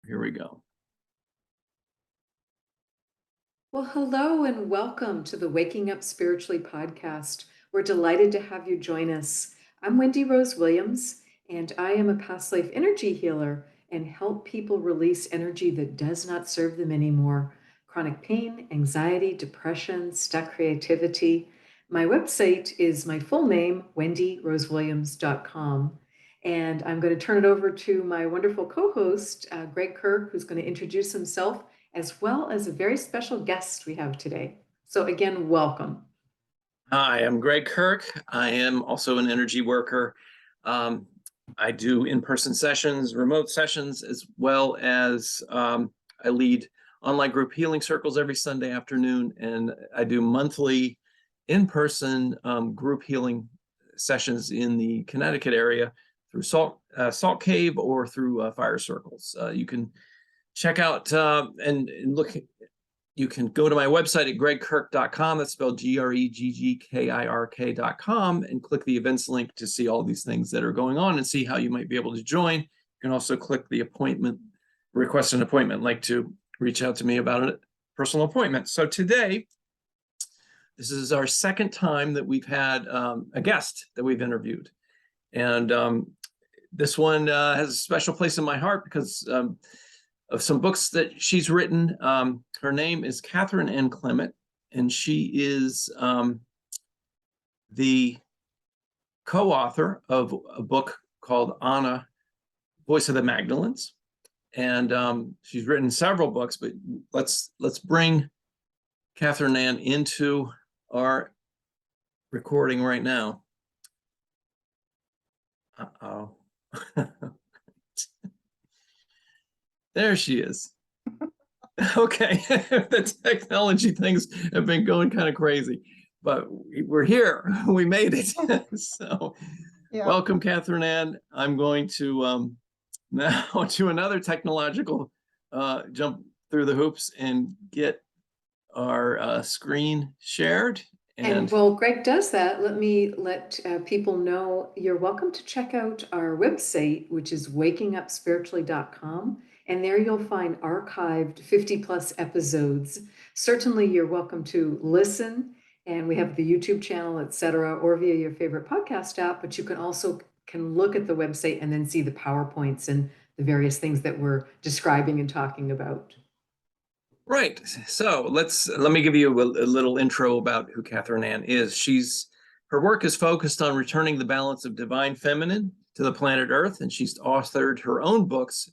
Here we go. Well, hello and welcome to the Waking Up Spiritually podcast. We're delighted to have you join us. I'm Wendy Rose Williams, and I am a past life energy healer and help people release energy that does not serve them anymore. Chronic pain, anxiety, depression, stuck creativity. My website is my full name, wendyrosewilliams.com. And I'm going to turn it over to my wonderful co-host, Gregg Kirk, who's going to introduce himself as well as a very special guest we have today. So again, welcome. Hi, I'm Gregg Kirk. I am also an energy worker. I do in-person sessions, remote sessions, as well as I lead online group healing circles every Sunday afternoon, and I do monthly in-person group healing sessions in the Connecticut area through Salt Cave or through Fire Circles. You can check out and look. You can go to my website at greggkirk.com. That's spelled GREGGKIRK.com, and click the events link to see all these things that are going on and see how you might be able to join. You can also click the request an appointment link to reach out to me about a personal appointment. So today, this is our second time that we've had a guest that we've interviewed. And this one has a special place in my heart because of some books that she's written. Her name is Catherine Ann Clemett, and she is the co-author of a book called Anna, Voice of the Magdalenes. And she's written several books, but let's bring Catherine Ann into our recording right now. Uh-oh. There she is. Okay, the technology things have been going kind of crazy, but we're here. We made it. So, yeah. Welcome, Catherine Ann. I'm going to now do another technological jump through the hoops and get our screen shared. And while Gregg does that, let me let people know you're welcome to check out our website, which is wakingupspiritually.com. And there you'll find archived 50 plus episodes. Certainly you're welcome to listen, and we have the YouTube channel, etc., or via your favorite podcast app, but you can also look at the website and then see the PowerPoints and the various things that we're describing and talking about. Right. So let me give you a little intro about who Catherine Ann is. Her work is focused on returning the balance of divine feminine to the planet Earth, and she's authored her own books,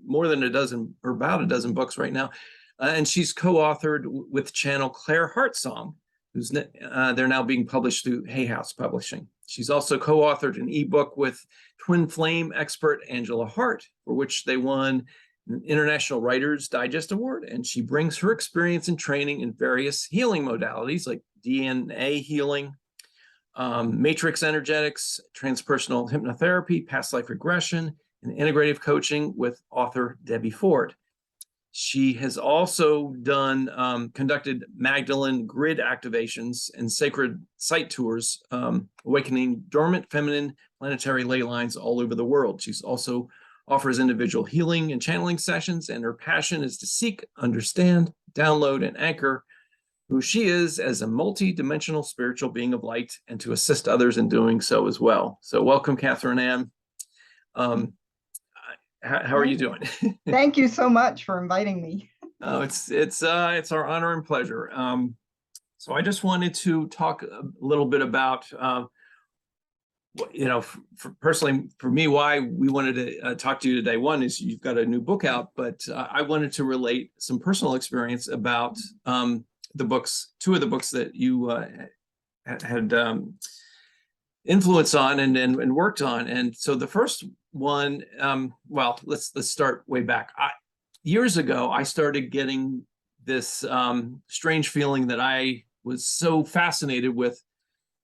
more than a dozen or about a dozen books right now. And she's co-authored with channel Claire Heartsong, who's they're now being published through Hay House Publishing. She's also co-authored an ebook with twin flame expert Angela Hart, for which they won an International Writers Digest Award. And she brings her experience and training in various healing modalities like DNA healing, matrix energetics, transpersonal hypnotherapy, past life regression, and integrative coaching with author Debbie Ford. She has also conducted Magdalene grid activations and sacred site tours, awakening dormant feminine planetary ley lines all over the world. She's also offers individual healing and channeling sessions, and her passion is to seek, understand, download, and anchor who she is as a multi-dimensional spiritual being of light, and to assist others in doing so as well. So welcome, Catherine Ann. How are you doing? Thank you so much for inviting me. Oh, it's our honor and pleasure. So I just wanted to talk a little bit about, personally for me, why we wanted to talk to you today. One is you've got a new book out, but I wanted to relate some personal experience about the books, two of the books that you had influence on and worked on. And so the first one, let's start way back. Years ago, I started getting this strange feeling that I was so fascinated with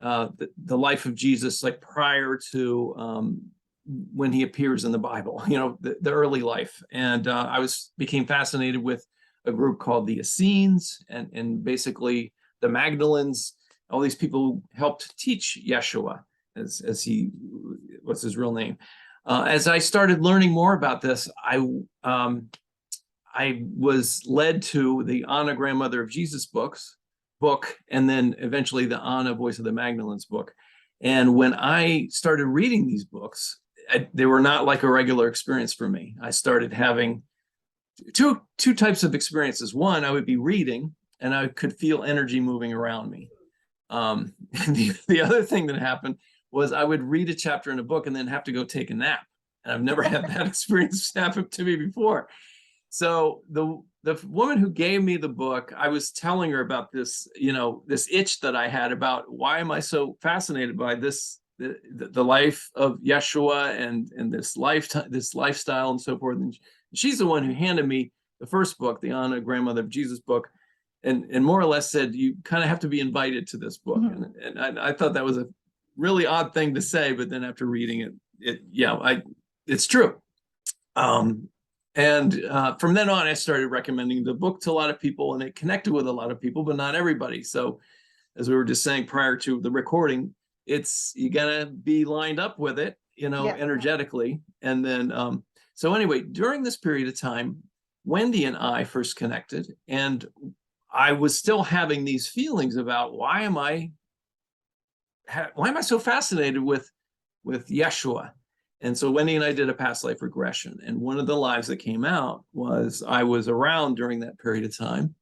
the life of Jesus, like prior to when he appears in the Bible, the early life. And I became fascinated with a group called the Essenes, and basically the Magdalenes, all these people who helped teach Yeshua, as he, what's his real name. As I started learning more about this, I was led to the Anna Grandmother of Jesus book, and then eventually the Anna Voice of the Magdalenes book. And when I started reading these books, they were not like a regular experience for me. I started having two types of experiences. One, I would be reading and I could feel energy moving around me. The other thing that happened was I would read a chapter in a book and then have to go take a nap. And I've never had that experience happen to me before. So the woman who gave me the book, I was telling her about this, this itch that I had about why am I so fascinated by this, the life of Yeshua and this lifestyle and so forth. And she's the one who handed me the first book, the Anna Grandmother of Jesus book, and more or less said, you kind of have to be invited to this book. Mm-hmm. And I thought that was a really odd thing to say, but then after reading it's true. And from then on, I started recommending the book to a lot of people, and it connected with a lot of people, but not everybody. So as we were just saying prior to the recording, you gotta be lined up with it, energetically. And then, so anyway, during this period of time, Wendy and I first connected, and I was still having these feelings about why am I so fascinated with Yeshua? And so Wendy and I did a past life regression. And one of the lives that came out was I was around during that period of time.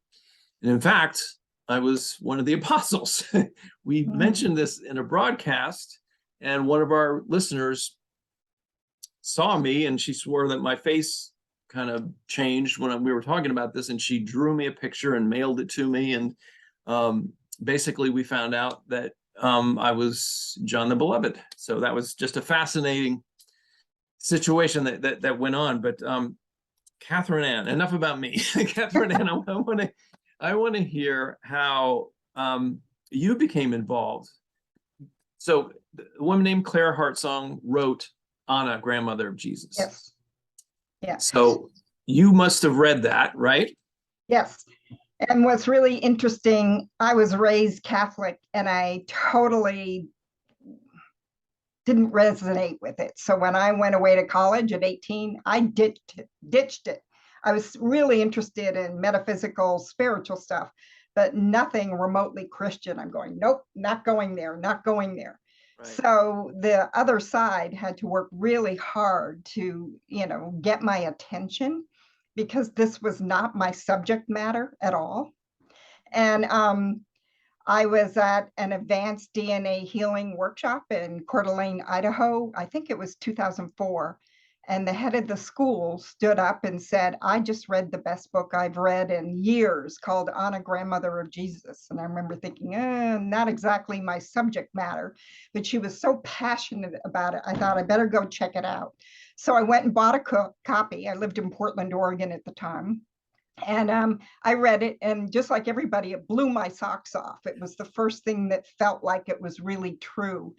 And in fact, I was one of the apostles. We mentioned this in a broadcast, and one of our listeners saw me, and she swore that my face kind of changed when we were talking about this. And she drew me a picture and mailed it to me. And basically, we found out that I was John the Beloved. So that was just a fascinating situation that went on. But Catherine Ann, enough about me. Catherine Ann, I want to hear how you became involved. So a woman named Claire Heartsong wrote Anna, Grandmother of Jesus. Yes. Yeah. So you must have read that, right? Yes. And what's really interesting, I was raised Catholic and I totally didn't resonate with it. So when I went away to college at 18, I ditched it. I was really interested in metaphysical, spiritual stuff, but nothing remotely Christian. I'm going, nope, not going there, not going there. Right. So the other side had to work really hard to, get my attention, because this was not my subject matter at all. And I was at an advanced DNA healing workshop in Coeur d'Alene, Idaho. I think it was 2004. And the head of the school stood up and said, I just read the best book I've read in years, called Anna, Grandmother of Jesus. And I remember thinking, not exactly my subject matter, but she was so passionate about it. I thought I better go check it out. So I went and bought a copy. I lived in Portland, Oregon at the time. And I read it, and just like everybody, it blew my socks off. It was the first thing that felt like it was really true.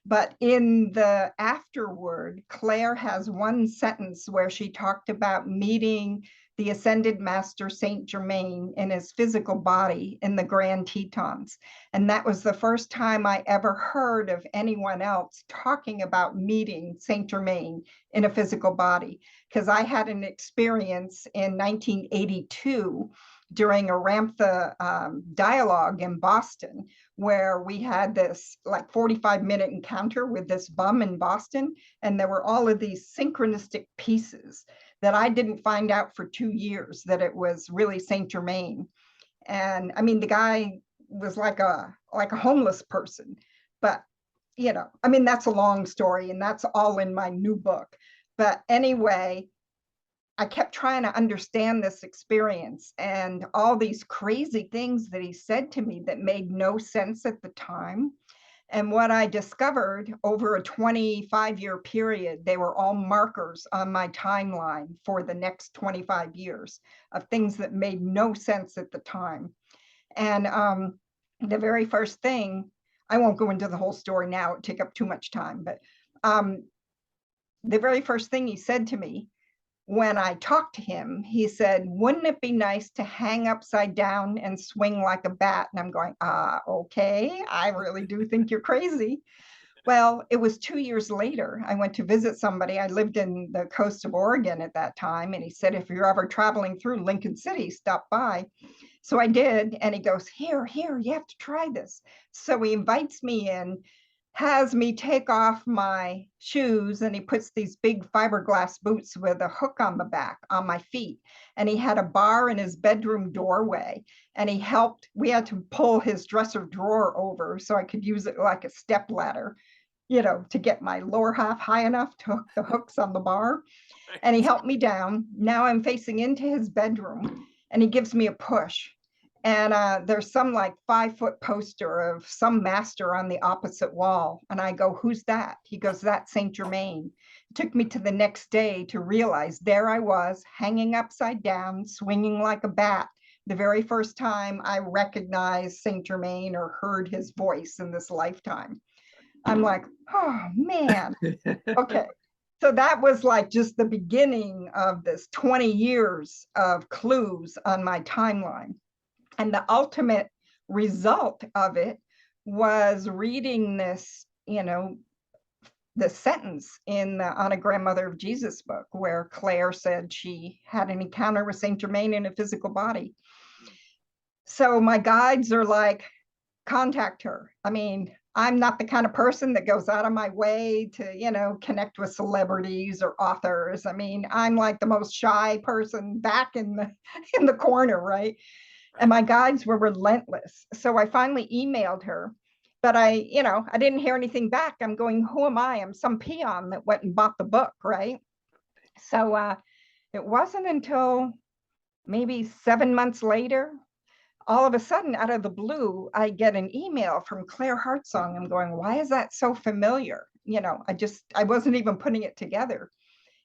But in the afterword, Claire has one sentence where she talked about meeting the ascended master Saint Germain in his physical body in the Grand Tetons. And that was the first time I ever heard of anyone else talking about meeting Saint Germain in a physical body, because I had an experience in 1982 during a Ramtha dialogue in Boston, where we had this like 45-minute encounter with this bum in Boston. And there were all of these synchronistic pieces that I didn't find out for 2 years that it was really Saint Germain. And I mean, the guy was like a homeless person, but that's a long story, and that's all in my new book. But anyway, I kept trying to understand this experience and all these crazy things that he said to me that made no sense at the time. And what I discovered over a 25-year period, they were all markers on my timeline for the next 25 years of things that made no sense at the time. And the very first thing, I won't go into the whole story now, it would take up too much time, but the very first thing he said to me when I talked to him, he said, wouldn't it be nice to hang upside down and swing like a bat? And I'm going, okay, I really do think you're crazy. Well, it was 2 years later. I went to visit somebody. I lived in the coast of Oregon at that time. And he said, if you're ever traveling through Lincoln City, stop by. So I did. And he goes, here, you have to try this. So he invites me in, has me take off my shoes, and he puts these big fiberglass boots with a hook on the back on my feet. And he had a bar in his bedroom doorway, and we had to pull his dresser drawer over so I could use it like a step ladder, to get my lower half high enough to hook the hooks on the bar. And he helped me down. Now I'm facing into his bedroom, and he gives me a push. And there's some like 5-foot poster of some master on the opposite wall. And I go, who's that? He goes, that's Saint Germain. It took me to the next day to realize there I was, hanging upside down, swinging like a bat. The very first time I recognized Saint Germain or heard his voice in this lifetime. I'm like, oh man. Okay. So that was like just the beginning of this 20 years of clues on my timeline. And the ultimate result of it was reading this, the sentence in the On a Grandmother of Jesus book, where Claire said she had an encounter with Saint Germain in a physical body. So my guides are like, contact her. I mean, I'm not the kind of person that goes out of my way to, connect with celebrities or authors. I mean, I'm like the most shy person back in the corner, right? And my guides were relentless. So I finally emailed her, but I didn't hear anything back. I'm going, who am I? I'm some peon that went and bought the book, right? So it wasn't until maybe 7 months later, all of a sudden, out of the blue, I get an email from Claire Heartsong. I'm going, why is that so familiar? I wasn't even putting it together.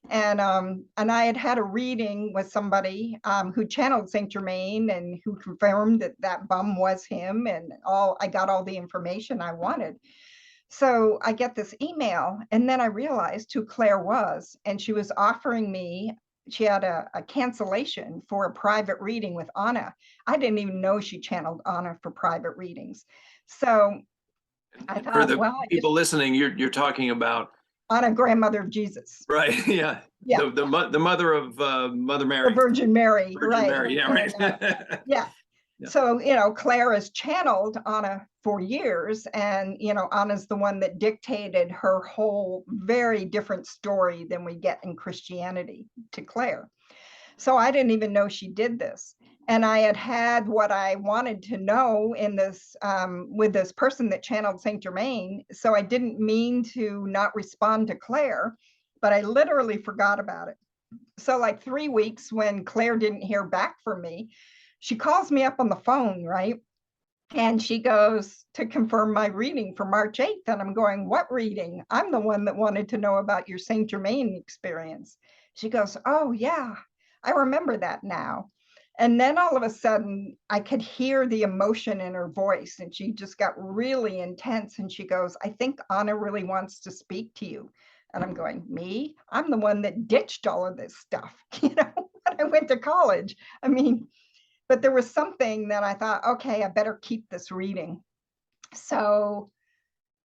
And I had a reading with somebody who channeled Saint Germain and who confirmed that bum was him, and I got all the information I wanted. So I get this email, and then I realized who Claire was, and she was offering me. She had a cancellation for a private reading with Anna. I didn't even know she channeled Anna for private readings. So I thought, for the people listening, you're talking about Anna, grandmother of Jesus. Right. Yeah. Yeah. The mother of Mother Mary. The Virgin Mary. Virgin right. Mary. Yeah. Right. And, yeah. Yeah. So, Claire has channeled Anna for years, and, Anna's the one that dictated her whole very different story than we get in Christianity to Claire. So I didn't even know she did this. And I had what I wanted to know in this with this person that channeled Saint Germain. So I didn't mean to not respond to Claire, but I literally forgot about it. So like 3 weeks, when Claire didn't hear back from me, she calls me up on the phone, right? And she goes to confirm my reading for March 8th. And I'm going, what reading? I'm the one that wanted to know about your Saint Germain experience. She goes, oh yeah, I remember that now. And then all of a sudden, I could hear the emotion in her voice, and she just got really intense. And she goes, I think Anna really wants to speak to you. And I'm going, me? I'm the one that ditched all of this stuff, when I went to college. I mean, but there was something that I thought, okay, I better keep this reading. So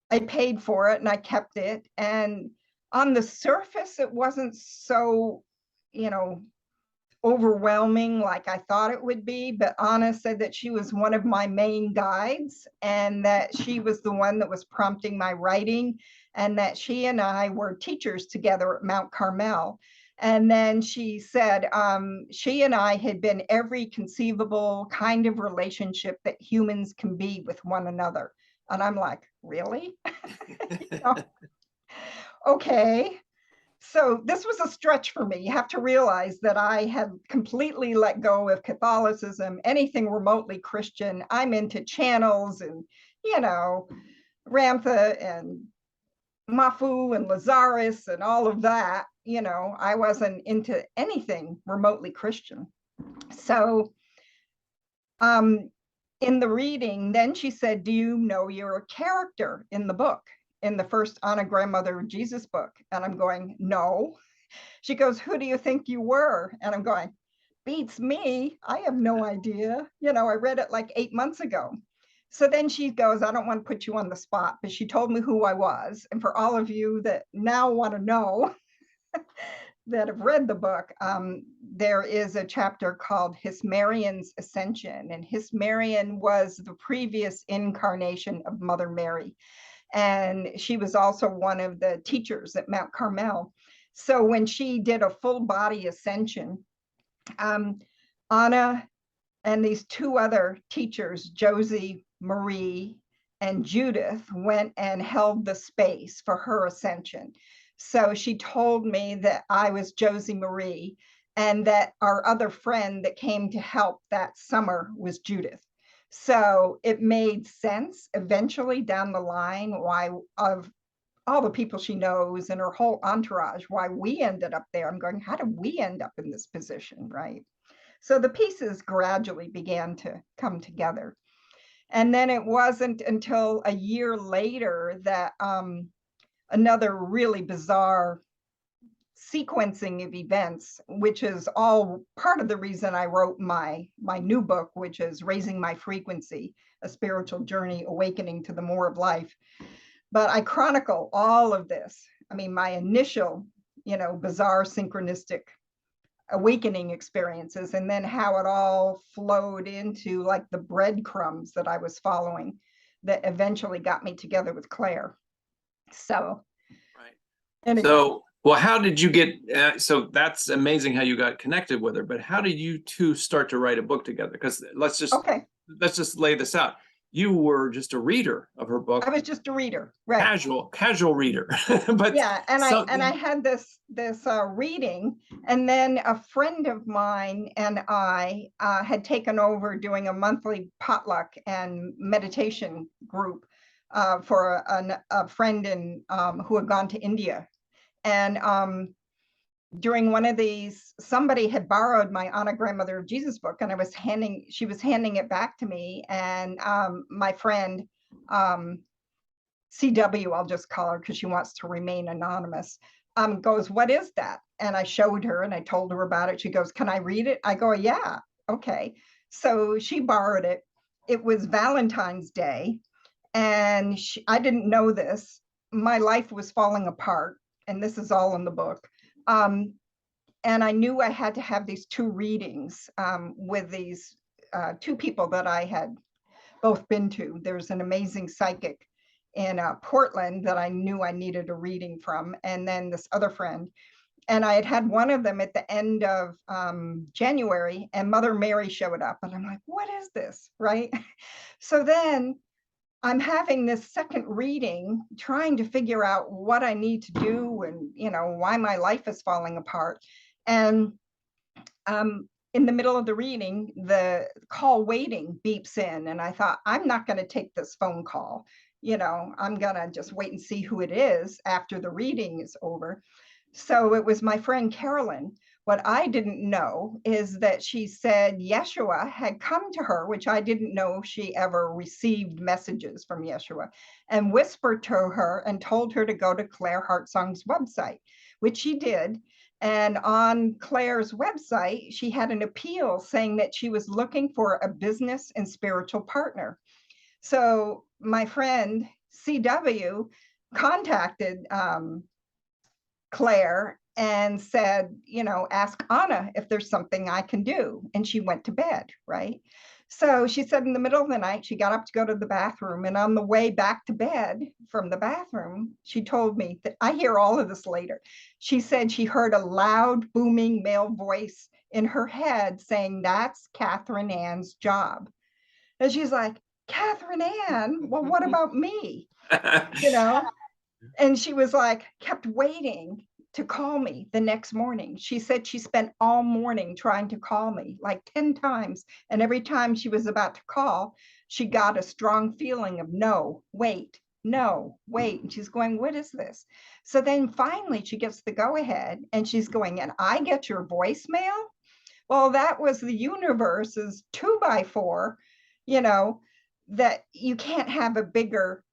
I paid for it and I kept it. And on the surface, it wasn't so, overwhelming like I thought it would be. But Anna said that she was one of my main guides, and that she was the one that was prompting my writing, and that she and I were teachers together at Mount Carmel. And then she said she and I had been every conceivable kind of relationship that humans can be with one another. And I'm like, really? Okay. So this was a stretch for me. You have to realize that I had completely let go of Catholicism, anything remotely Christian. I'm into channels and, Ramtha and Mafu and Lazarus and all of that. I wasn't into anything remotely Christian. So in the reading, then she said, do you know you're a character in the book, in the first On a Grandmother of Jesus book? And I'm going, no. She goes, who do you think you were? And I'm going, beats me. I have no idea. I read it like 8 months ago. So then she goes, I don't want to put you on the spot, but she told me who I was. And for all of you that now want to know that have read the book, there is a chapter called Hysmerian's Ascension. And Hysmerian was the previous incarnation of Mother Mary. And she was also one of the teachers at Mount Carmel. So when she did a full body ascension, Anna and these two other teachers, Josie Marie and Judith, went and held the space for her ascension. So she told me that I was Josie Marie and that our other friend that came to help that summer was Judith. So it made sense eventually down the line why, of all the people she knows and her whole entourage, why we ended up there. I'm going, how did we end up in this position, right? So the pieces gradually began to come together. And then it wasn't until a year later that another really bizarre sequencing of events, which is all part of the reason I wrote my new book, which is Raising My Frequency, A Spiritual Journey, Awakening to the More of Life. But I chronicle all of this. I mean, my initial, bizarre synchronistic awakening experiences, and then how it all flowed into like the breadcrumbs that I was following that eventually got me together with Claire. So, right. Anyway. So, well, how did you get, so that's amazing how you got connected with her, but how did you two start to write a book together? Because let's just lay this out. You were just a reader of her book. I was just a reader, right? Casual reader. But yeah, and I had this reading, and then a friend of mine and I had taken over doing a monthly potluck and meditation group for a friend who had gone to India, and during one of these, somebody had borrowed my Anna Grandmother of Jesus book, and she was handing it back to me, and my friend, CW, I'll just call her because she wants to remain anonymous, goes, what is that? And I showed her and I told her about it. She goes, can I read it? I go, yeah, okay. So she borrowed it. It was Valentine's Day, and I didn't know this. My life was falling apart, and this is all in the book. And I knew I had to have these two readings with these two people that I had both been to. There's an amazing psychic in Portland that I knew I needed a reading from, and then this other friend. And I had one of them at the end of January, and Mother Mary showed up, and I'm like, what is this, right? So then I'm having this second reading, trying to figure out what I need to do and, why my life is falling apart. And in the middle of the reading, the call waiting beeps in, and I thought, I'm not going to take this phone call. I'm going to just wait and see who it is after the reading is over. So it was my friend Carolyn. What I didn't know is that she said Yeshua had come to her, which I didn't know she ever received messages from Yeshua, and whispered to her and told her to go to Claire Heartsong's website, which she did. And on Claire's website, she had an appeal saying that she was looking for a business and spiritual partner. So my friend CW contacted Claire and said, ask Anna if there's something I can do. And she went to bed, right? So she said in the middle of the night, she got up to go to the bathroom. And on the way back to bed from the bathroom, she told me that I hear all of this later. She said she heard a loud, booming male voice in her head saying, that's Catherine Ann's job. And she's like, Catherine Ann, well, what about me? And she was like, kept waiting to call me the next morning. She said she spent all morning trying to call me like 10 times. And every time she was about to call, she got a strong feeling of no, wait. And she's going, what is this? So then finally she gets the go ahead, and she's going, and I get your voicemail? Well, that was the universe's 2x4, that you can't have a bigger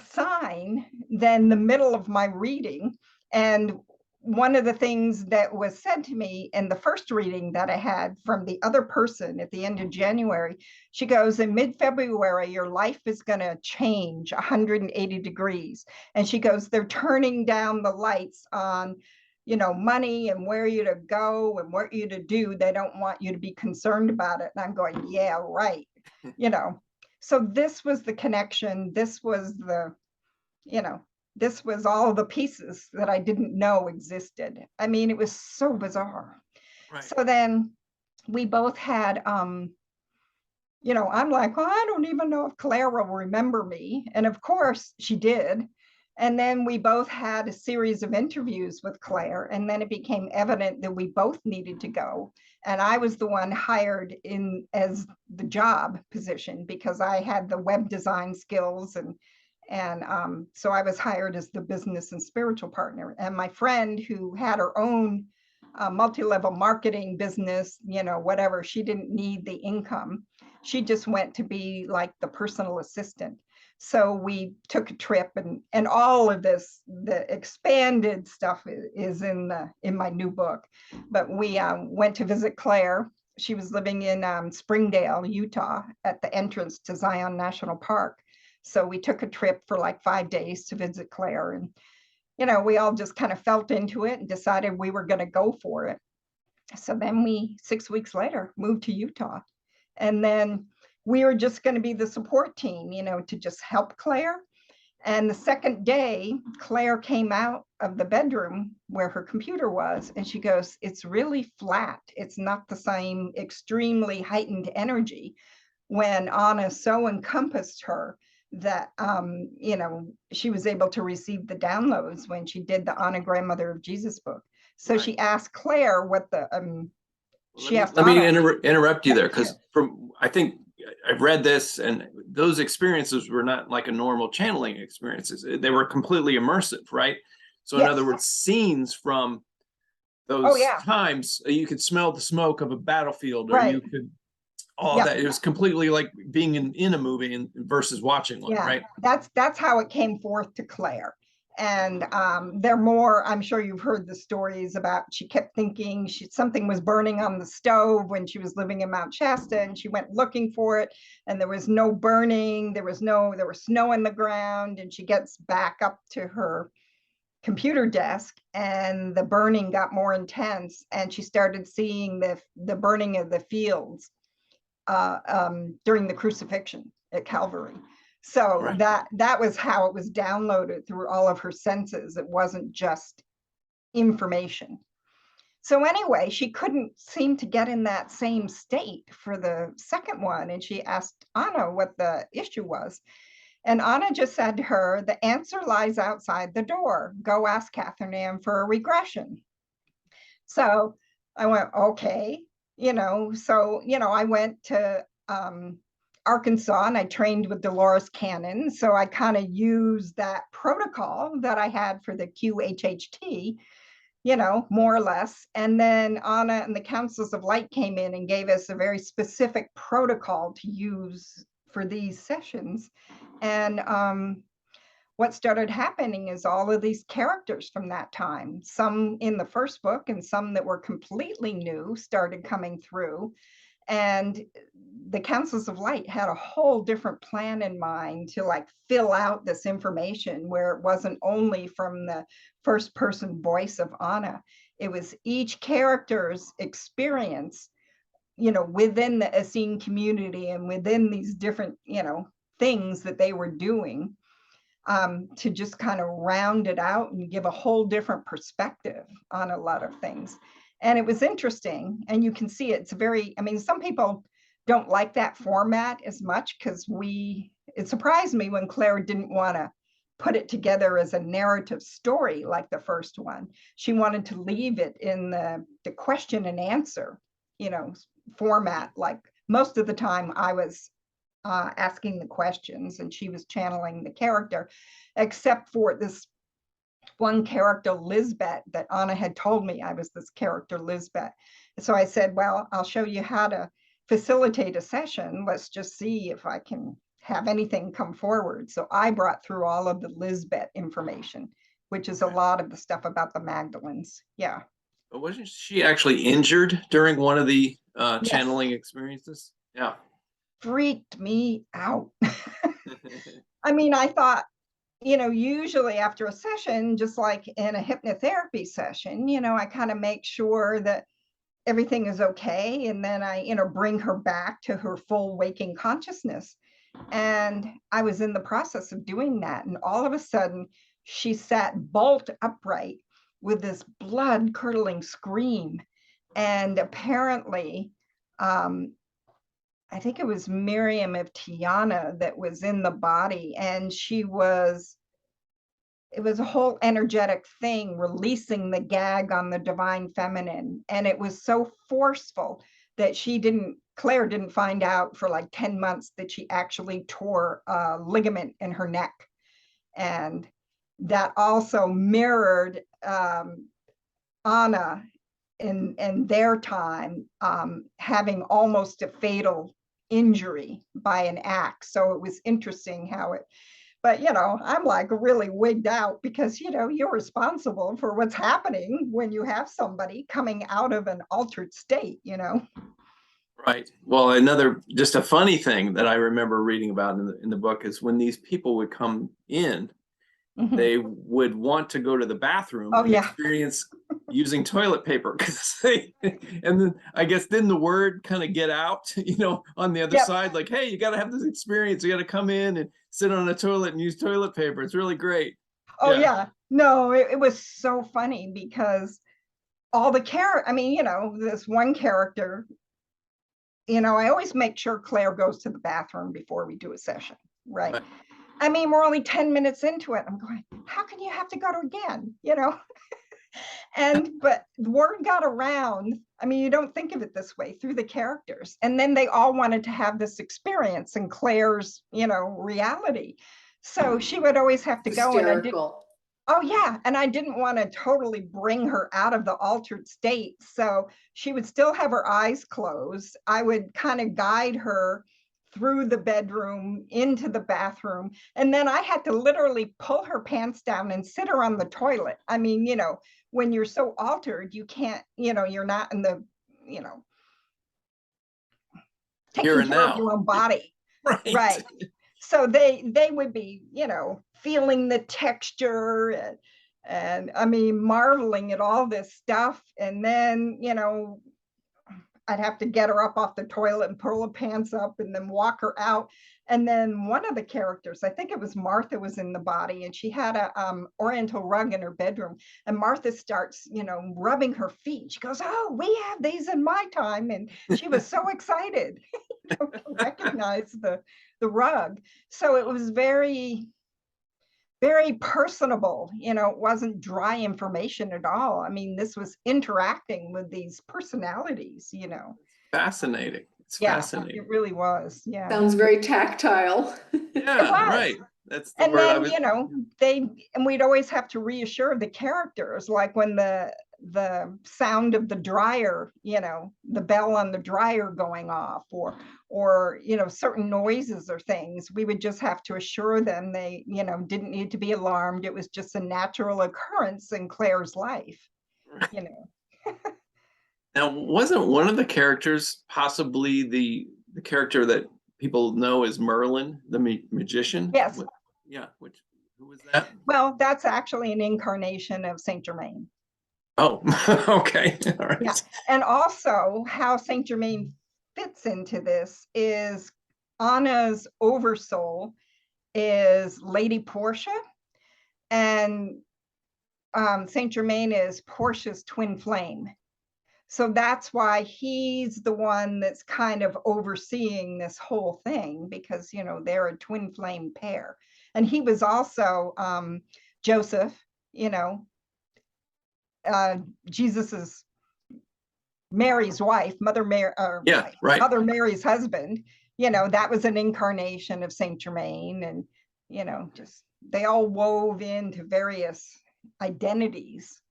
sign than the middle of my reading. And one of the things that was said to me in the first reading that I had from the other person at the end of January, she goes, in mid-February, your life is going to change 180 degrees. And she goes, they're turning down the lights on, you know, money and where you to go and what you to do. They don't want you to be concerned about it. And I'm going, yeah, right. You know, so this was the connection. This was the, you know, this was all the pieces that I didn't know existed. I mean, it was so bizarre. Right. So then we both had, you know, I'm like, well, I don't even know if Claire will remember me. And of course she did. And then we both had a series of interviews with Claire. And then it became evident that we both needed to go. And I was the one hired in as the job position because I had the web design skills and so I was hired as the business and spiritual partner. And my friend who had her own multi-level marketing business, you know, whatever, she didn't need the income. She just went to be like the personal assistant. So we took a trip and all of this, the expanded stuff is in my new book. But we went to visit Claire. She was living in Springdale, Utah, at the entrance to Zion National Park. So we took a trip for like 5 days to visit Claire. And, you know, we all just kind of felt into it and decided we were going to go for it. So then we, 6 weeks later, moved to Utah. And then we were just going to be the support team, you know, to just help Claire. And the second day, Claire came out of the bedroom where her computer was, and she goes, it's really flat. It's not the same extremely heightened energy. When Anna so encompassed her that, you know, she was able to receive the downloads when she did the Anna Grandmother of Jesus book. So Right. she asked Claire what the, let me interrupt you there, because I think I've read this, and those experiences were not like a normal channeling experiences. They were completely immersive, right? So in other words, scenes from those times, you could smell the smoke of a battlefield, or you could that. It was completely like being in a movie versus watching one, right? That's how it came forth to Claire. And they're more, I'm sure you've heard the stories about, she kept thinking something was burning on the stove when she was living in Mount Shasta, and she went looking for it, and there was no burning, there was snow in the ground, and she gets back up to her computer desk and the burning got more intense, and she started seeing the burning of the fields during the crucifixion at Calvary. So that was how it was downloaded through all of her senses. It wasn't just information. So anyway, she couldn't seem to get in that same state for the second one. And she asked Anna what the issue was. And Anna just said to her, the answer lies outside the door. Go ask Catherine Ann for a regression. So I went, okay, you know, so, you know, I went to Arkansas and I trained with Dolores Cannon. So I kind of used that protocol that I had for the QHHT, you know, more or less. And then Anna and the Councils of Light came in and gave us a very specific protocol to use for these sessions. And what started happening is all of these characters from that time, some in the first book and some that were completely new, started coming through. And the Councils of Light had a whole different plan in mind to like fill out this information, where it wasn't only from the first person voice of Anna. It was each character's experience, you know, within the Essene community and within these different, you know, things that they were doing, to just kind of round it out and give a whole different perspective on a lot of things. And it was interesting, and you can see it's very, I mean, some people don't like that format as much, because it surprised me when Claire didn't want to put it together as a narrative story like the first one. She wanted to leave it in the question and answer, you know, format. Like most of the time I was asking the questions and she was channeling the character, except for this one character, Lisbeth, that Anna had told me I was this character, Lisbeth. So I said, well, I'll show you how to facilitate a session. Let's just see if I can have anything come forward. So I brought through all of the Lisbeth information, which is a Right. lot of the stuff about the Magdalenes. Yeah. But wasn't she actually injured during one of the Yes. channeling experiences? Yeah. Freaked me out. I mean, I thought, usually after a session, just like in a hypnotherapy session, I kind of make sure that everything is okay. And then I, bring her back to her full waking consciousness. And I was in the process of doing that. And all of a sudden, she sat bolt upright with this blood curdling scream. And apparently, I think it was Miriam of Tiana that was in the body. And it was a whole energetic thing, releasing the gag on the divine feminine. And it was so forceful that Claire didn't find out for like 10 months that she actually tore a ligament in her neck. And that also mirrored Anna in their time, having almost a fatal injury by an axe. So it was interesting how it, but I'm like really wigged out because you're responsible for what's happening when you have somebody coming out of an altered state. Right. Well, just a funny thing that I remember reading about in the book is when these people would come in, Mhm. they would want to go to the bathroom Oh, and yeah. experience using toilet paper and then I guess then the word kind of get out, on the other Yep. side, like, hey, you got to have this experience. You got to come in and sit on a toilet and use toilet paper. It's really great. Oh, yeah. No, it was so funny because all the this one character, I always make sure Claire goes to the bathroom before we do a session, right? I mean, we're only 10 minutes into it. I'm going, how can you have to go to again, but the word got around. I mean, you don't think of it this way, through the characters. And then they all wanted to have this experience in Claire's, reality. So she would always have to go. Hysterical. Oh, yeah. And I didn't want to totally bring her out of the altered state. So she would still have her eyes closed. I would kind of guide her through the bedroom into the bathroom. And then I had to literally pull her pants down and sit her on the toilet. I mean, when you're so altered, you can't, you're not in the, taking care of your own body. Right. So they would be, feeling the texture and I mean, marveling at all this stuff. And then, I'd have to get her up off the toilet and pull her pants up and then walk her out. And then one of the characters, I think it was Martha, was in the body, and she had a oriental rug in her bedroom. And Martha starts, rubbing her feet. She goes, "Oh, we have these in my time." And she was so excited to recognize the rug. So it was very, very personable. It wasn't dry information at all. I mean, this was interacting with these personalities. Fascinating. It's Yeah, fascinating. it really was. Yeah. Sounds very tactile. Yeah, It was. right. That's the And word I then, was. and we'd always have to reassure the characters, like when the sound of the dryer, the bell on the dryer going off, or certain noises or things, we would just have to assure them they, didn't need to be alarmed. It was just a natural occurrence in Claire's life, Now, wasn't one of the characters possibly the character that people know as Merlin, the magician? Yes. Who was that? Well, that's actually an incarnation of Saint Germain. Oh, okay. All right. Yeah. And also how Saint Germain fits into this is Anna's oversoul is Lady Portia, and Saint Germain is Portia's twin flame. So that's why he's the one that's kind of overseeing this whole thing, because, they're a twin flame pair. And he was also Joseph, Jesus's Mary's wife, Mother Mary, right. Mother Mary's husband. That was an incarnation of Saint Germain, and just they all wove into various identities.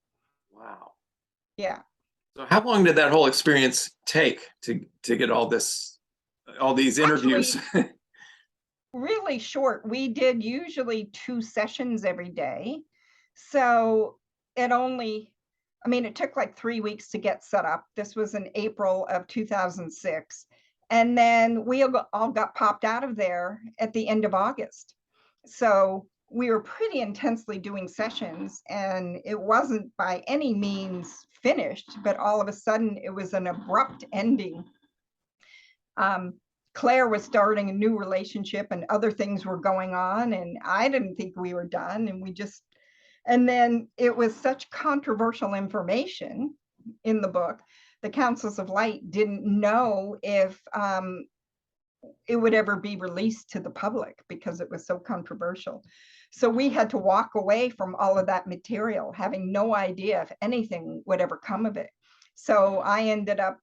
Wow. Yeah. So how long did that whole experience take to get all these interviews? Actually, really short. We did usually 2 sessions every day. So it only, I mean, it took like 3 weeks to get set up. This was in April of 2006. And then we all got popped out of there at the end of August. So we were pretty intensely doing sessions, and it wasn't by any means finished, but all of a sudden it was an abrupt ending. Claire was starting a new relationship and other things were going on, and I didn't think we were done. And then it was such controversial information in the book. The Councils of Light didn't know if it would ever be released to the public because it was so controversial. So we had to walk away from all of that material, having no idea if anything would ever come of it. So I ended up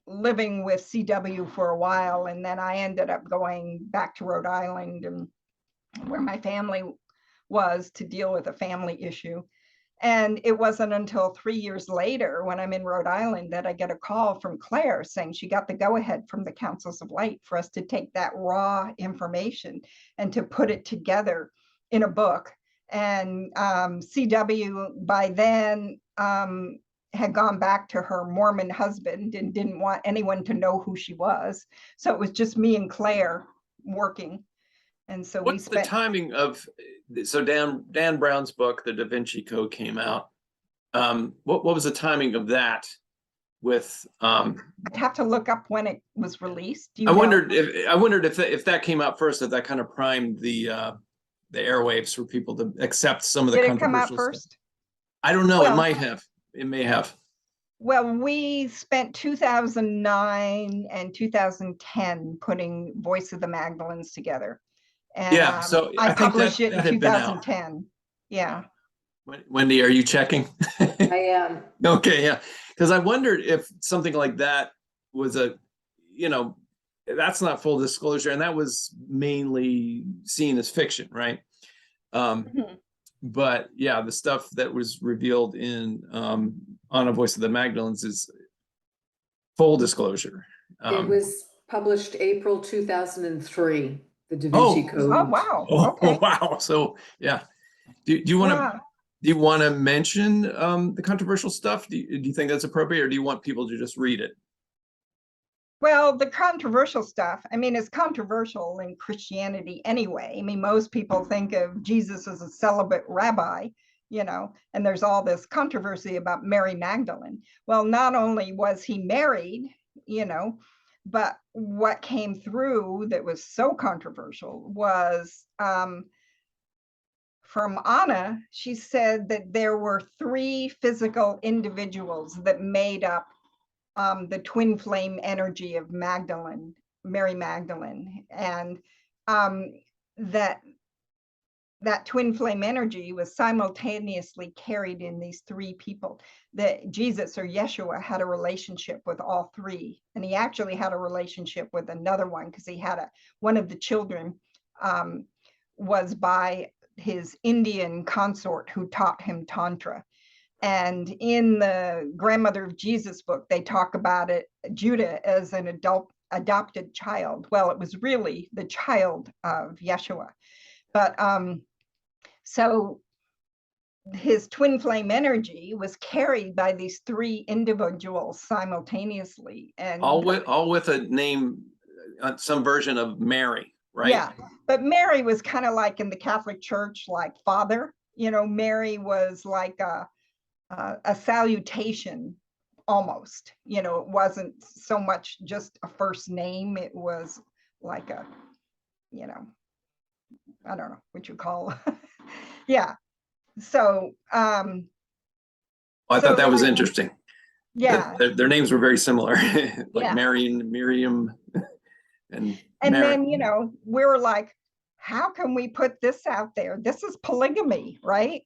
living with CW for a while, and then I ended up going back to Rhode Island, and where my family was, to deal with a family issue. And it wasn't until 3 years later, when I'm in Rhode Island, that I get a call from Claire saying she got the go-ahead from the Councils of Light for us to take that raw information and to put it together in a book. And CW by then had gone back to her Mormon husband and didn't want anyone to know who she was. So it was just me and Claire working. And so what's the timing of, so Dan Brown's book, The Da Vinci Code, came out. What was the timing of that with I'd have to look up when it was released. I wondered if that came out first, that kind of primed the airwaves for people to accept some of the controversial. Did it come out first? Stuff. I don't know. Well, it might have. It may have. Well, we spent 2009 and 2010 putting Voice of the Magdalenes together. And yeah, so I published it in 2010. Yeah. Wendy, are you checking? I am. Okay, yeah. Because I wondered if something like that was that's not full disclosure, and that was mainly seen as fiction, right? But yeah, the stuff that was revealed in on A Voice of the Magdalenes is full discosure. It was published April 2003, the Da Vinci Code. Oh, wow. Okay. Oh, wow. So yeah. Do you want to mention the controversial stuff? Do you think that's appropriate, or do you want people to just read it? Well, the controversial stuff, I mean, it's controversial in Christianity anyway. I mean, most people think of Jesus as a celibate rabbi, and there's all this controversy about Mary Magdalene. Well, not only was he married, but what came through that was so controversial was from Anna. She said that there were 3 physical individuals that made up the twin flame energy of Mary Magdalene, and that twin flame energy was simultaneously carried in these 3 people. That Jesus, or Yeshua, had a relationship with all 3, and he actually had a relationship with another one, because he had one of the children was by his Indian consort who taught him Tantra. And in the Grandmother of Jesus book, they talk about it, Judah, as an adopted child. Well, it was really the child of Yeshua. But so his twin flame energy was carried by these 3 individuals simultaneously, and all with a name, some version of Mary, right? Yeah, but Mary was kind of like in the Catholic Church, like Father. Mary was like a salutation almost. It wasn't so much just a first name. It was like a, I don't know what you call. Yeah. So I thought that was interesting. Yeah, their names were very similar. Like Marion, Miriam, and then we were like, how can we put this out there? This is polygamy, right?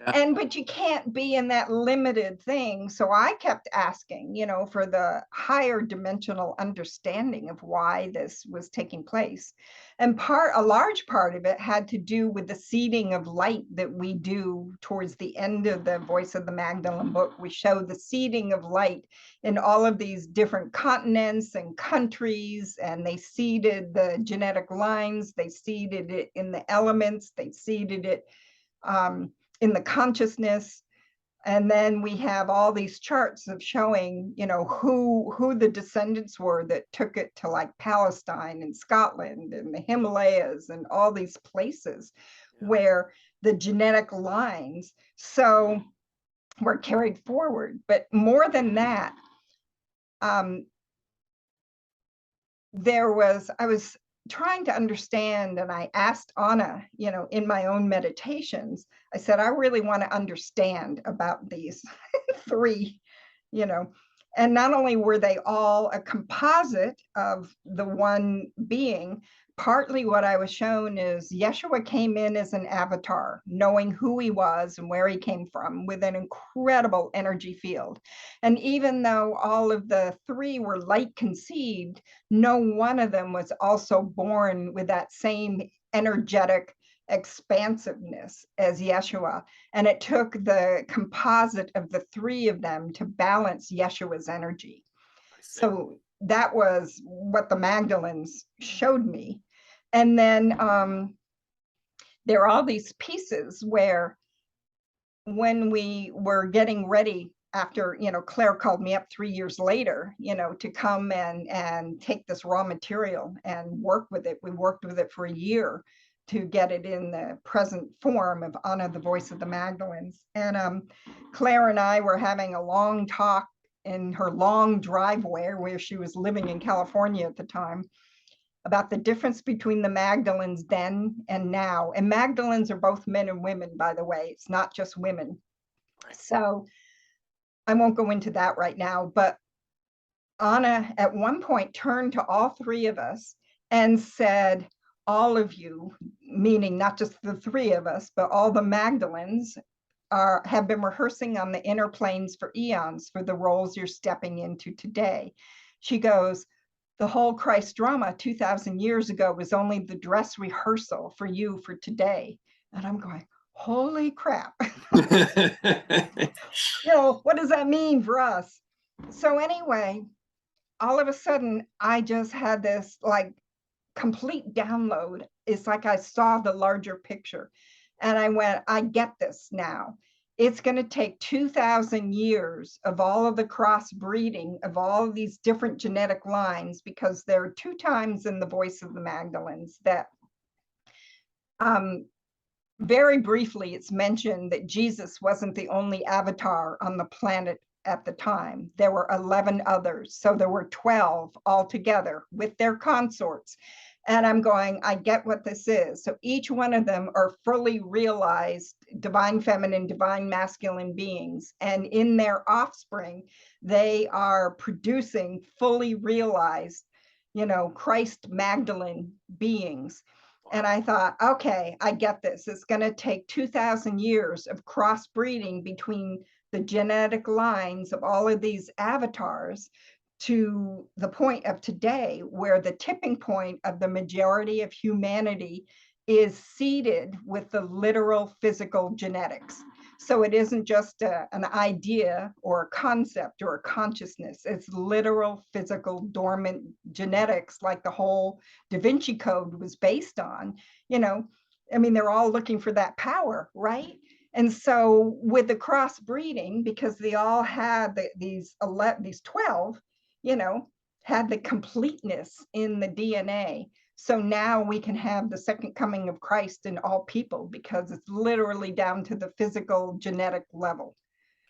Yeah. But you can't be in that limited thing. So I kept asking, for the higher dimensional understanding of why this was taking place. And a large part of it had to do with the seeding of light that we do towards the end of the Voice of the Magdalene book. We show the seeding of light in all of these different continents and countries, and they seeded the genetic lines, they seeded it in the elements, they seeded it in the consciousness. And then we have all these charts of showing, who the descendants were that took it to like Palestine and Scotland and the Himalayas and all these places where the genetic lines were carried forward. But more than that, I was trying to understand, and I asked Anna, in my own meditations, I said, I really want to understand about these three, and not only were they all a composite of the one being, partly what I was shown is Yeshua came in as an avatar, knowing who he was and where he came from, with an incredible energy field. And even though all of the three were light conceived, no one of them was also born with that same energetic expansiveness as Yeshua. And it took the composite of the three of them to balance Yeshua's energy. So that was what the Magdalenes showed me. And then there are all these pieces where when we were getting ready after, Claire called me up 3 years later, to come and take this raw material and work with it. We worked with it for a year to get it in the present form of Anna, the Voice of the Magdalenes. And Claire and I were having a long talk in her long driveway where she was living in California at the time, about the difference between the Magdalenes then and now. And Magdalenes are both men and women, by the way. It's not just women. So I won't go into that right now, but Anna at one point turned to all three of us and said, all of you, meaning not just the three of us, but all the Magdalenes have been rehearsing on the inner planes for eons for the roles you're stepping into today. She goes, the whole Christ drama 2000 years ago was only the dress rehearsal for you for today. And I'm going, holy crap. What does that mean for us? So anyway, all of a sudden, I just had this like complete download. It's like I saw the larger picture. And I went, I get this now. It's going to take 2000 years of all of the crossbreeding of all of these different genetic lines, because there are 2 times in the Voice of the Magdalenes that very briefly it's mentioned that Jesus wasn't the only avatar on the planet at the time. There were 11 others. So there were 12 altogether with their consorts. And I'm going, I get what this is. So each one of them are fully realized divine feminine, divine masculine beings. And in their offspring, they are producing fully realized, Christ Magdalene beings. And I thought, okay, I get this. It's going to take 2000 years of crossbreeding between the genetic lines of all of these avatars to the point of today, where the tipping point of the majority of humanity is seeded with the literal physical genetics. So it isn't just an idea or a concept or a consciousness. It's literal physical dormant genetics, like the whole Da Vinci Code was based on. They're all looking for that power, right? And so with the crossbreeding, because they all had these 12, had the completeness in the DNA. So now we can have the second coming of Christ in all people, because it's literally down to the physical genetic level.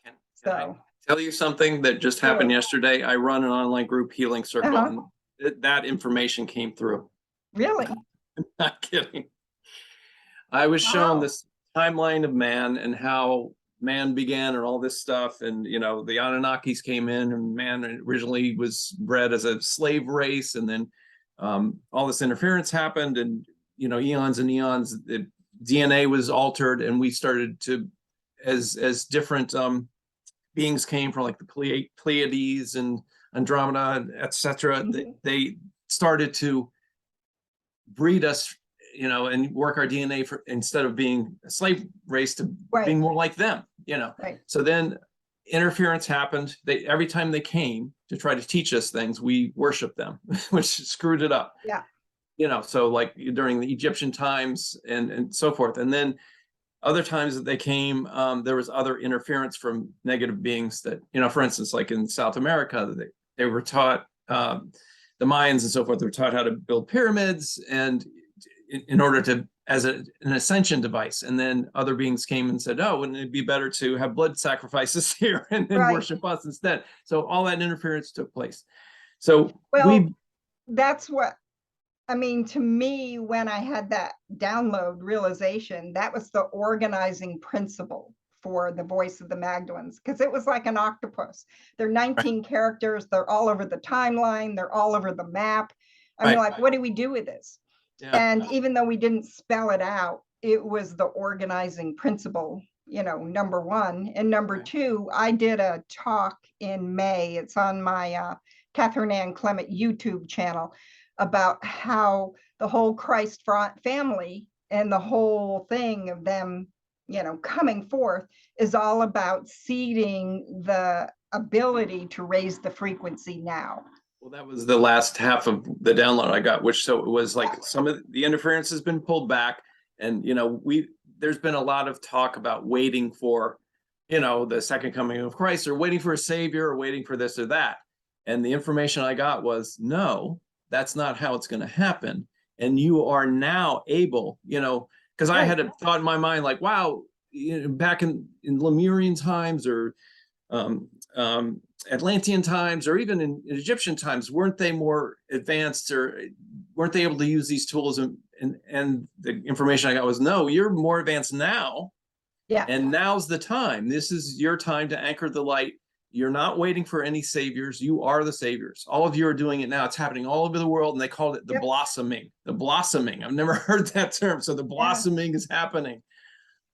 Can I tell you something that just happened yesterday? I run an online group, Healing Circle, and that information came through. Really? I'm not kidding. I was shown this timeline of man and how man began and all this stuff. And, the Anunnakis came in, and man originally was bred as a slave race. And then all this interference happened, and, eons and eons, the DNA was altered, and we started to as different beings came from like the Pleiades and Andromeda, etc., they started to breed us, you know, and work our DNA for, instead of being a slave race, to being more like them, you know. So then interference happened. They, every time they came to try to teach us things, we worshiped them, which screwed it up. Yeah. You know, so like during the Egyptian times and so forth. And then other times that they came, there was other interference from negative beings that, you know, for instance, like in South America, they were taught, the Mayans and so forth, they were taught how to build pyramids and in order to, as an ascension device. And then other beings came and said, oh, wouldn't it be better to have blood sacrifices here and then worship us instead? So all that interference took place. So that's what, I mean, to me, when I had that download realization, that was the organizing principle for the Voice of the Magdalenes, because it was like an octopus. There are 19 characters. They're all over the timeline. They're all over the map. I mean, like, what do we do with this? And even though we didn't spell it out, it was the organizing principle, you know, number one. And number two, I did a talk in May. It's on my Catherine Ann Clemett YouTube channel, about how the whole Christ family and the whole thing of them, you know, coming forth is all about seeding the ability to raise the frequency now. Well, that was the last half of the download I got, which, so it was like some of the interference has been pulled back, and, you know, there's been a lot of talk about waiting for, you know, the second coming of Christ, or waiting for a savior, or waiting for this or that. And the information I got was, no, that's not how it's going to happen. And you are now able, you know, because I had a thought in my mind like, wow, you know, back in Lemurian times, or Atlantean times, or even in Egyptian times, weren't they more advanced, or weren't they able to use these tools? And the information I got was, no, you're more advanced now. Yeah. And now's the time. This is your time to anchor the light. You're not waiting for any saviors. You are the saviors. All of you are doing it now. It's happening all over the world, and they called it the blossoming. The blossoming. I've never heard that term. So the blossoming is happening.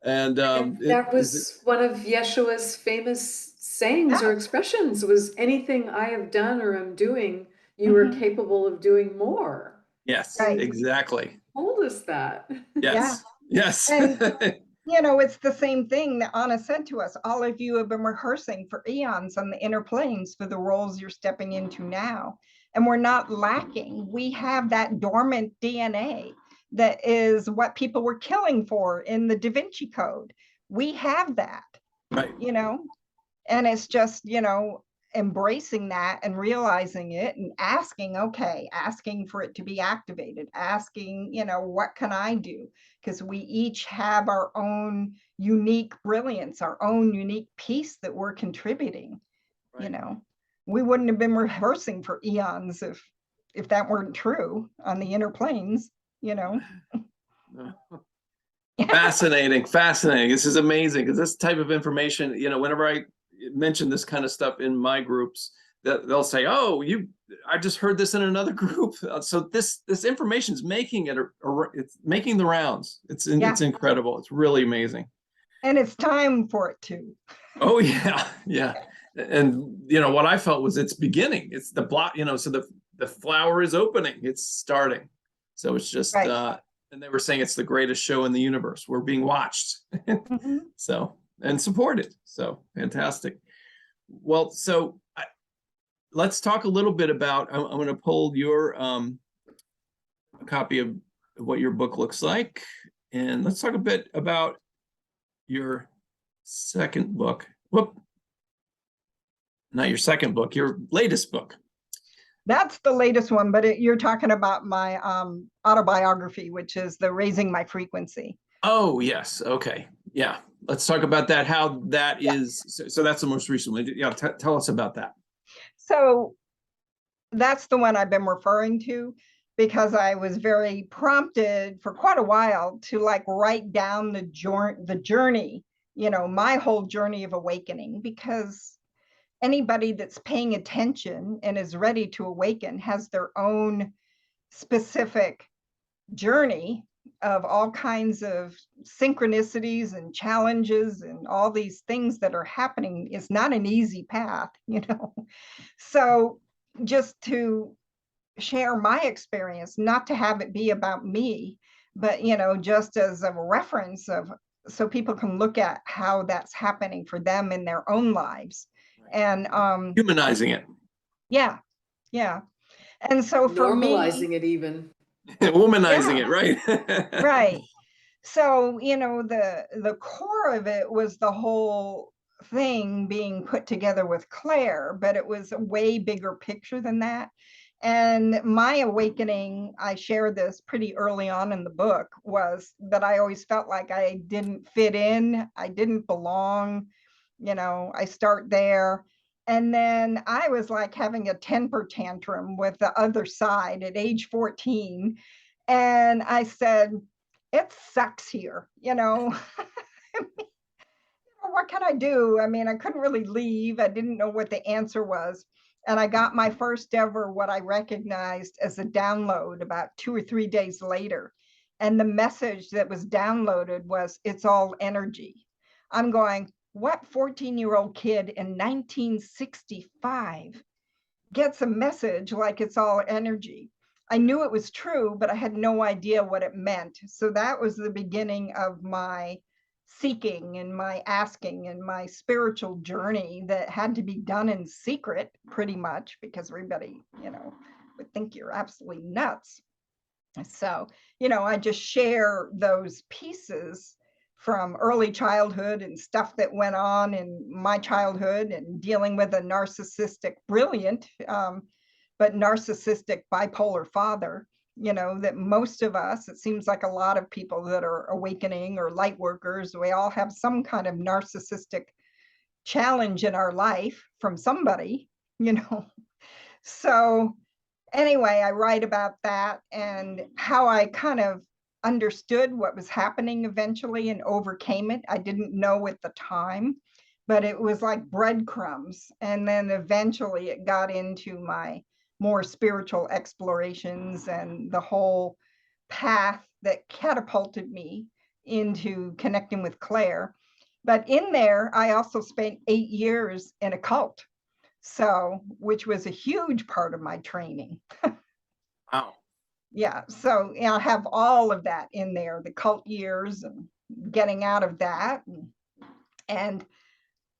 And that was one of Yeshua's famous sayings or expressions, was, anything I have done or am doing, you are capable of doing more. Yes, exactly. Told us that. Yes. Yes. And, you know, it's the same thing that Anna said to us. All of you have been rehearsing for eons on the inner planes for the roles you're stepping into now. And we're not lacking. We have that dormant DNA that is what people were killing for in the Da Vinci Code. We have that, you know, and it's just, you know, embracing that and realizing it and asking, asking for it to be activated, asking, you know, what can I do? Because we each have our own unique brilliance, our own unique piece that we're contributing. You know, we wouldn't have been rehearsing for eons if that weren't true on the inner planes, you know. Fascinating. This is amazing, because this type of information, you know, whenever I mention this kind of stuff in my groups, they'll say, oh, I just heard this in another group. So this information is making it's making the rounds. It's incredible. It's really amazing. And it's time for it to. Oh yeah. Yeah. And, you know, what I felt was it's beginning. It's the block, you know, so the flower is opening. It's starting. So it's just, and they were saying it's the greatest show in the universe. We're being watched. So, and supported. So fantastic. Well, so let's talk a little bit about, I'm going to pull your a copy of what your book looks like. And let's talk a bit about your second book. Not your second book, your latest book. That's the latest one, but you're talking about my autobiography, which is the Raising My Frequency. Oh, yes. Okay. Yeah. Let's talk about that, how that is. So that's the most recent one. Yeah. Tell us about that. So that's the one I've been referring to, because I was very prompted for quite a while to like write down the journey, you know, my whole journey of awakening, because anybody that's paying attention and is ready to awaken has their own specific journey of all kinds of synchronicities and challenges and all these things that are happening is not an easy path, you know. So just to share my experience, not to have it be about me, but, you know, just as a reference of, so people can look at how that's happening for them in their own lives. And Humanizing it. yeah, yeah. And so for Normalizing me, it even. Womanizing Yeah. it, right? right. So, you know, the core of it was the whole thing being put together with Claire, but it was a way bigger picture than that. And my awakening, I share this pretty early on in the book, was that I always felt like I didn't fit in, I didn't belong, you know, I start there. And then I was like having a temper tantrum with the other side at age 14. And I said, it sucks here, you know. What can I do? I mean, I couldn't really leave. I didn't know what the answer was. And I got my first ever, what I recognized as a download about 2 or 3 days later. And the message that was downloaded was, it's all energy. I'm going, what 14-year-old kid in 1965 gets a message like it's all energy? I knew it was true, but I had no idea what it meant. So that was the beginning of my seeking and my asking and my spiritual journey that had to be done in secret pretty much, because everybody, you know, would think you're absolutely nuts. So, you know, I just share those pieces from early childhood and stuff that went on in my childhood and dealing with a narcissistic, brilliant, but narcissistic bipolar father, you know, that most of us, it seems like a lot of people that are awakening or light workers, we all have some kind of narcissistic challenge in our life from somebody, you know. So anyway, I write about that and how I kind of understood what was happening eventually and overcame it. I didn't know at the time, but it was like breadcrumbs. And then eventually it got into my more spiritual explorations and the whole path that catapulted me into connecting with Claire. But in there, I also spent 8 years in a cult. So, which was a huge part of my training. Wow. Yeah. So, you know, I have all of that in there, the cult years and getting out of that. And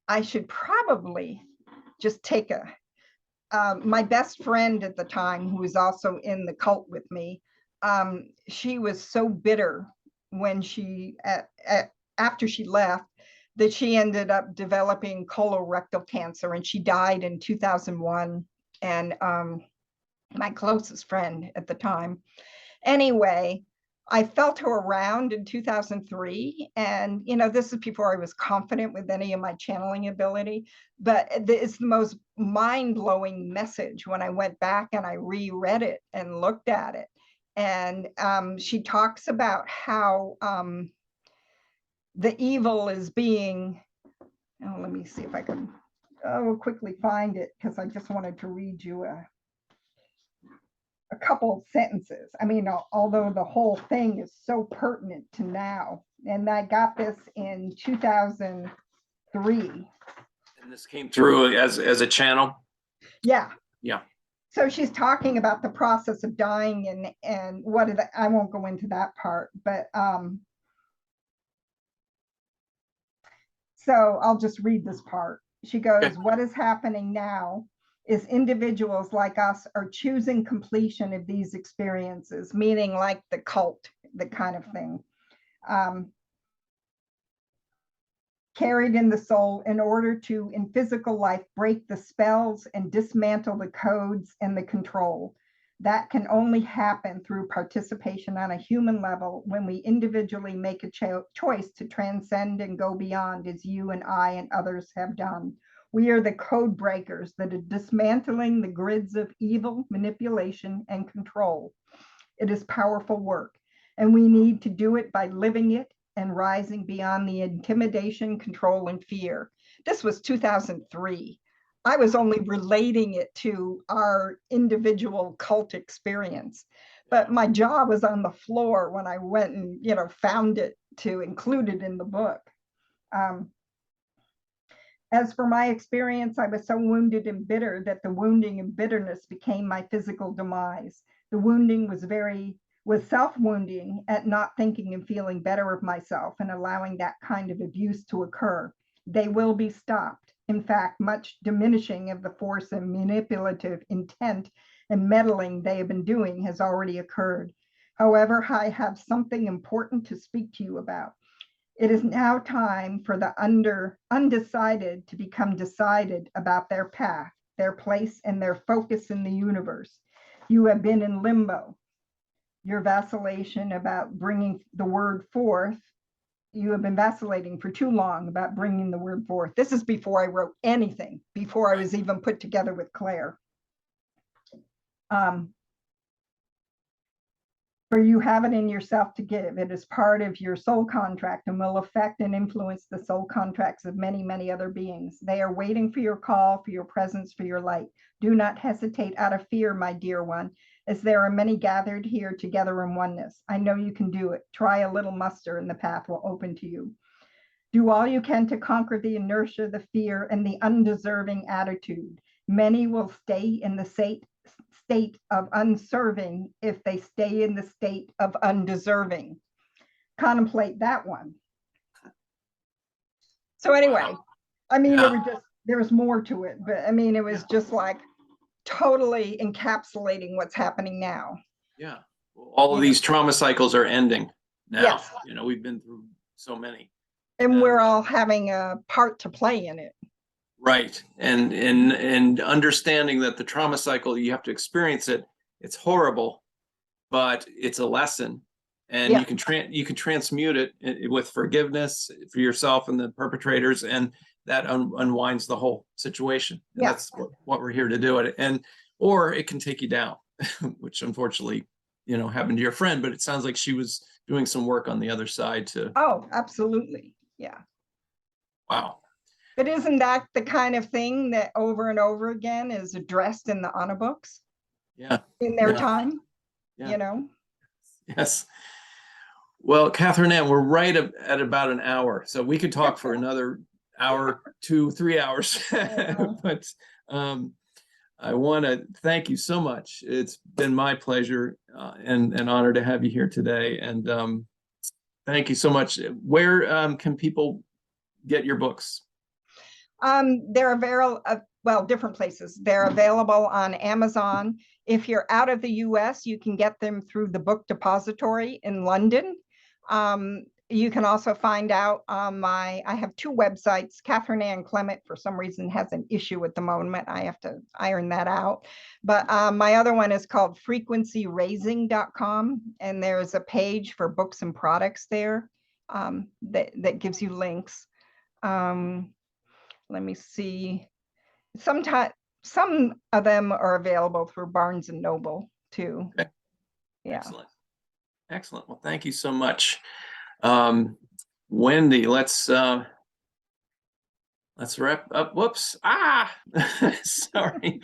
I should probably just take my best friend at the time, who was also in the cult with me, she was so bitter when she, after she left, that she ended up developing colorectal cancer, and she died in 2001. And my closest friend at the time. Anyway, I felt her around in 2003. And, you know, this is before I was confident with any of my channeling ability, but it's the most mind-blowing message when I went back and I reread it and looked at it. And she talks about how the evil is being, oh, let me see if I can quickly find it, because I just wanted to read you a couple of sentences. I mean, although the whole thing is so pertinent to now. And I got this in 2003. And this came through as a channel? Yeah. Yeah. So she's talking about the process of dying and what is it? I won't go into that part, but so I'll just read this part. She goes, okay. What is happening now is individuals like us are choosing completion of these experiences, meaning like the cult, the kind of thing, carried in the soul in order to, in physical life, break the spells and dismantle the codes and the control. That can only happen through participation on a human level when we individually make a choice to transcend and go beyond, as you and I and others have done. We are the code breakers that are dismantling the grids of evil, manipulation, and control. It is powerful work, and we need to do it by living it and rising beyond the intimidation, control, and fear. This was 2003. I was only relating it to our individual cult experience. but my jaw was on the floor when I went and, found it to include it in the book. As for my experience, I was so wounded and bitter that the wounding and bitterness became my physical demise. The wounding was self-wounding at not thinking and feeling better of myself and allowing that kind of abuse to occur. They will be stopped. In fact, much diminishing of the force and manipulative intent and meddling they have been doing has already occurred. However, I have something important to speak to you about. It is now time for the undecided to become decided about their path, their place, and their focus in the universe. You have been in limbo. Your vacillation about bringing the word forth, you have been vacillating for too long about bringing the word forth. This is before I wrote anything, before I was even put together with Claire. For you have it in yourself to give. It is part of your soul contract and will affect and influence the soul contracts of many, many other beings. They are waiting for your call, for your presence, for your light. Do not hesitate out of fear, my dear one, as there are many gathered here together in oneness. I know you can do it. Try a little muster and the path will open to you. Do all you can to conquer the inertia, the fear, and the undeserving attitude. Many will stay in the state of unserving if they stay in the state of undeserving. Contemplate that one. So anyway, Wow. I mean, Yeah. there was more to it, but I mean, it was just like totally encapsulating what's happening now. Yeah. Well, all of these trauma cycles are ending now. Yes. We've been through so many. And we're all having a part to play in it. Right. And understanding that the trauma cycle, you have to experience it. It's horrible, but it's a lesson. And you can transmute it with forgiveness for yourself and the perpetrators, and that unwinds the whole situation. And that's what we're here to do. Or it can take you down, which unfortunately, happened to your friend, but it sounds like she was doing some work on the other side to. Oh, absolutely. Yeah. Wow. But isn't that the kind of thing that over and over again is addressed in the honor books? Yeah. In their time, Yeah. Yes. Well, Catherine Ann, we're right at about an hour, so we could talk for another hour, 2-3 hours. But I want to thank you so much. It's been my pleasure and an honor to have you here today. And thank you so much. Where can people get your books? They're available, different places. They're available on Amazon. If you're out of the US, you can get them through the Book Depository in London. You can also find out I have 2 websites. Catherine Ann Clemett, for some reason, has an issue at the moment. I have to iron that out. But my other one is called frequencyraising.com. And there's a page for books and products there that gives you links. Let me see. Some of them are available through Barnes and Noble too. Okay. Yeah. Excellent. Well, thank you so much. Wendy, let's wrap up. Whoops. Sorry.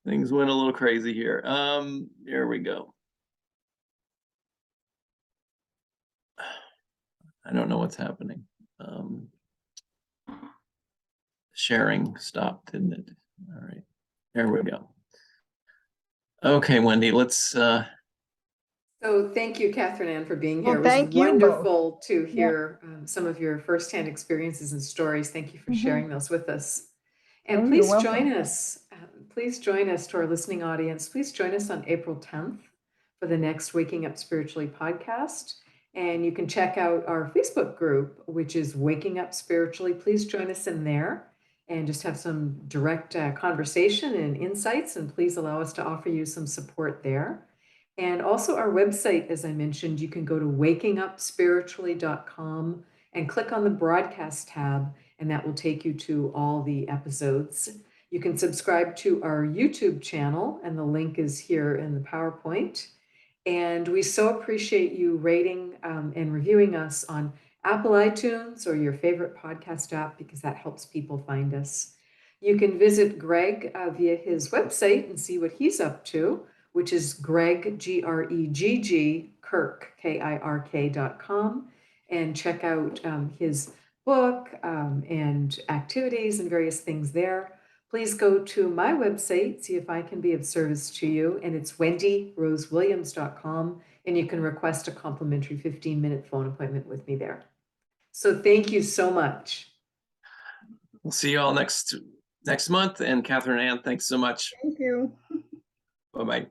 Things went a little crazy here. Here we go. I don't know what's happening. Sharing stopped, didn't it? All right, there we go. Okay, Wendy, let's. So thank you, Catherine Ann, for being here. Well, it was wonderful to hear some of your firsthand experiences and stories. Thank you for sharing those with us. And please join us. Please join us, to our listening audience. Please join us on April 10th for the next Waking Up Spiritually podcast. And you can check out our Facebook group, which is Waking Up Spiritually. Please join us in there and just have some direct conversation and insights. And please allow us to offer you some support there. And also our website, as I mentioned, you can go to wakingupspiritually.com and click on the broadcast tab, and that will take you to all the episodes. You can subscribe to our YouTube channel, and the link is here in the PowerPoint. And we so appreciate you rating and reviewing us on Apple iTunes or your favorite podcast app, because that helps people find us. You can visit Gregg via his website and see what he's up to, which is Gregg, Gregg, Kirk, KIRK.com, and check out his book and activities and various things there. Please go to my website, see if I can be of service to you, and it's wendyrosewilliams.com, and you can request a complimentary 15-minute phone appointment with me there. So thank you so much. We'll see you all next month. And Catherine Ann, thanks so much. Thank you. Bye-bye.